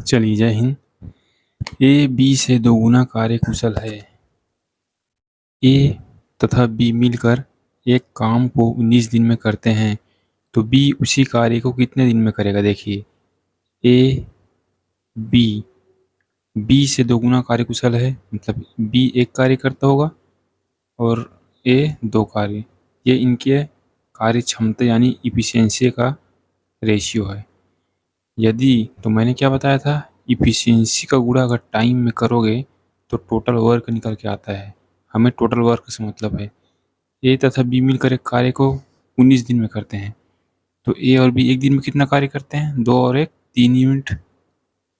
चलिए, जय Hind. A B से दोगुना कार्यकुशल है। ए तथा बी मिलकर एक काम को 19 दिन में करते हैं, तो बी उसी कार्य को कितने दिन में करेगा? देखिए, ए बी बी से दोगुना कार्यकुशल है, मतलब बी एक कार्य करता होगा और ए दो कार्य। ये इनके कार्य क्षमता यानी इफिशियंसी का रेशियो है। यदि तो मैंने क्या बताया था, इफिशियंसी का गुणा अगर टाइम में करोगे तो टोटल वर्क निकल के आता है। हमें टोटल वर्क से मतलब है। ए तथा बी मिलकर एक कार्य को 19 दिन में करते हैं, तो ए और बी एक दिन में कितना कार्य करते हैं? 2 और 1 3 यूनिट।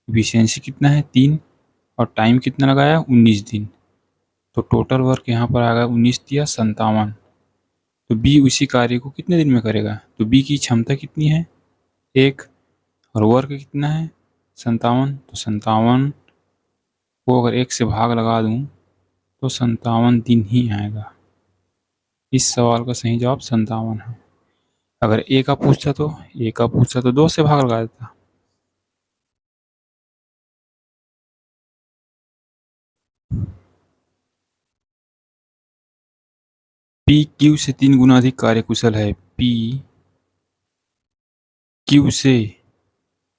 इफिशियंसी कितना है? 3। और टाइम कितना लगाया? 19 दिन। तो टोटल वर्क यहाँ पर आ गया 19 या 57। तो बी उसी कार्य को कितने दिन में करेगा? तो बी की क्षमता कितनी है? 1। और वर्क कितना है? 57। तो 57 को अगर 1 से भाग लगा दूं तो 57 दिन ही आएगा। इस सवाल का सही जवाब 57 है। अगर ए का पूछता तो 2 से भाग लगा देता। पी क्यू से 3 गुना अधिक कार्यकुशल है। पी क्यू से,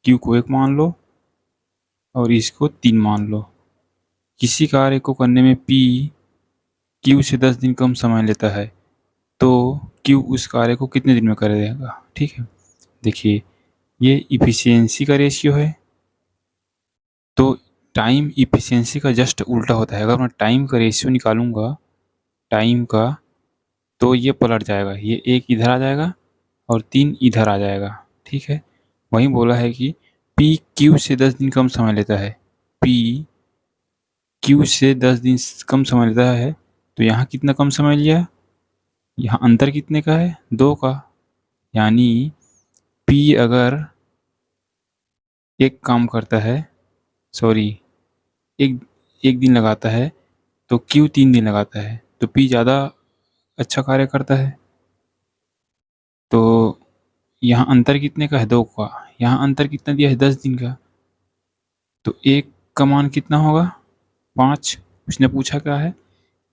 क्यू को 1 मान लो और इसको 3 मान लो। किसी कार्य को करने में पी क्यू से 10 दिन कम समय लेता है, तो क्यू उस कार्य को कितने दिन में कर देगा? ठीक है, देखिए, ये इफिशियंसी का रेशियो है, तो टाइम इफिशियंसी का जस्ट उल्टा होता है। अगर मैं टाइम का रेशियो निकालूंगा, टाइम का, तो ये पलट जाएगा, ये 1 इधर आ जाएगा और 3 इधर आ जाएगा। ठीक है, वहीं बोला है कि पी क्यू से 10 दिन कम समय लेता है। पी क्यू से 10 दिन कम समय लेता है, तो यहाँ कितना कम समय लिया? यहाँ अंतर कितने का है? 2 का। यानी पी अगर एक काम करता है, सॉरी, एक एक दिन लगाता है, तो क्यू 3 दिन लगाता है, तो पी ज़्यादा अच्छा कार्य करता है। तो यहाँ अंतर कितने का है? 2 का। यहाँ अंतर कितना दिया है? 10 दिन का। तो एक का मान कितना होगा? 5। उसने पूछा क्या है?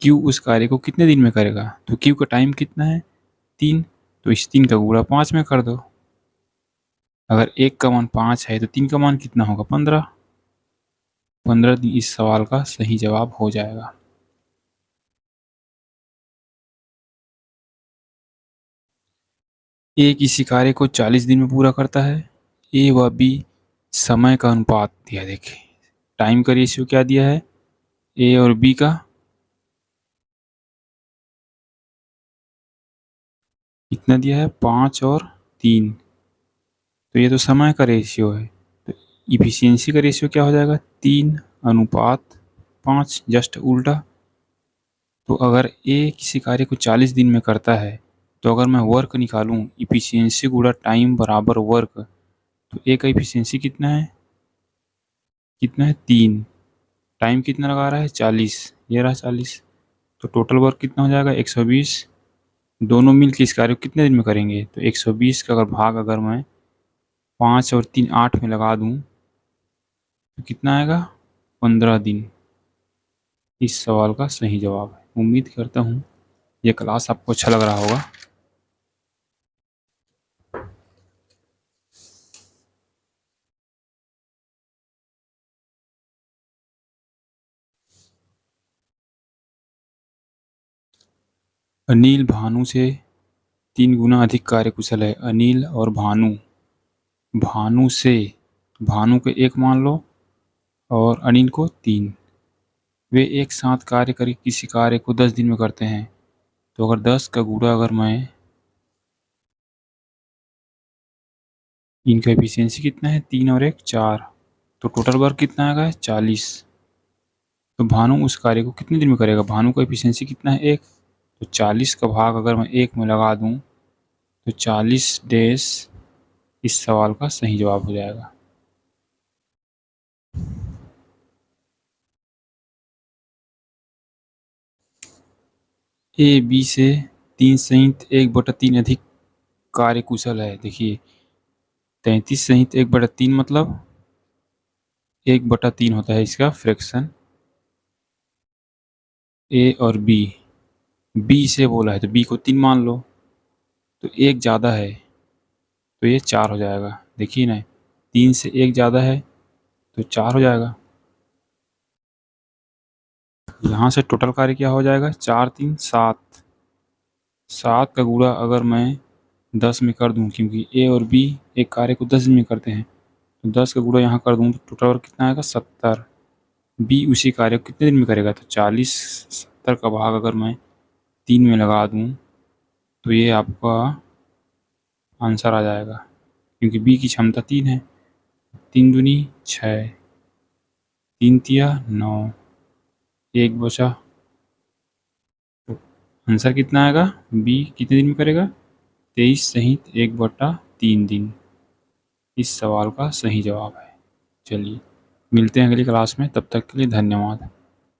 क्यू उस कार्य को कितने दिन में करेगा? तो क्यू का टाइम कितना है? 3। तो इस 3 का गुणा 5 में कर दो। अगर एक का मान 5 है तो 3 का मान कितना होगा? 15। 15 दिन इस सवाल का सही जवाब हो जाएगा। ए किसी कार्य को 40 दिन में पूरा करता है। ए व बी समय का अनुपात दिया। देखिए, टाइम का रेशियो क्या दिया है? ए और बी का कितना दिया है? 5 और 3। तो ये तो समय का रेशियो है, तो इफिशियंसी का रेशियो क्या हो जाएगा? 3:5, जस्ट उल्टा। तो अगर ए किसी कार्य को 40 दिन में करता है, तो अगर मैं वर्क निकालूं, इफिशियंसी गुणा टाइम बराबर वर्क, तो ए का इफिशियंसी कितना है? 3। टाइम कितना लगा रहा है? 40। ये रहा 40। तो टोटल वर्क कितना हो जाएगा? 120। दोनों मिल के इस कार्य को कितने दिन में करेंगे? तो 120 का अगर भाग अगर मैं 5 और 3 8 में लगा दूं तो कितना आएगा? 15 दिन इस सवाल का सही जवाब है। उम्मीद करता हूँ ये क्लास आपको अच्छा लग रहा होगा। अनिल भानु से 3 गुना अधिक कार्यकुशल है। अनिल और भानु, भानु से, भानु को 1 मान लो और अनिल को 3। वे एक साथ कार्य कर किसी कार्य को 10 दिन में करते हैं, तो अगर 10 का गुणा अगर मैं, इनका एफिशिएंसी कितना है? 3 और 1 4। तो टोटल वर्क कितना आएगा? 40। तो भानु उस कार्य को कितने दिन में करेगा? भानु का एफिशिएंसी कितना है? 1। तो 40 का भाग अगर मैं 1 में लगा दूं तो 40 डेज इस सवाल का सही जवाब हो जाएगा। ए बी से 3 सहित 1/3 अधिक कार्यकुशल है। देखिए, 33 सहित 1/3 मतलब 1/3 होता है इसका फ्रैक्शन। ए और बी से बोला है तो बी को 3 मान लो, तो 1 ज़्यादा है तो ये 4 हो जाएगा। देखिए ना, 3 से 1 ज़्यादा है तो 4 हो जाएगा। यहाँ से टोटल कार्य क्या हो जाएगा, 4 3 7। 7 का गुणा अगर मैं 10 में कर दूं, क्योंकि ए और बी एक कार्य को 10 दिन में करते हैं, तो 10 का गुणा यहाँ कर दूं तो टोटल कितना आएगा, 70। बी उसी कार्य को कितने दिन में करेगा, तो 40। 70 का भाग अगर मैं 3 में लगा दूं तो ये आपका आंसर आ जाएगा, क्योंकि बी की क्षमता 3 है। 3 दूनी 6, 3 तिया 9, 1 बचा। तो आंसर कितना आएगा, बी कितने दिन में करेगा, 23 सहित 1/3 दिन। इस सवाल का सही जवाब है। चलिए मिलते हैं अगली क्लास में, तब तक के लिए धन्यवाद।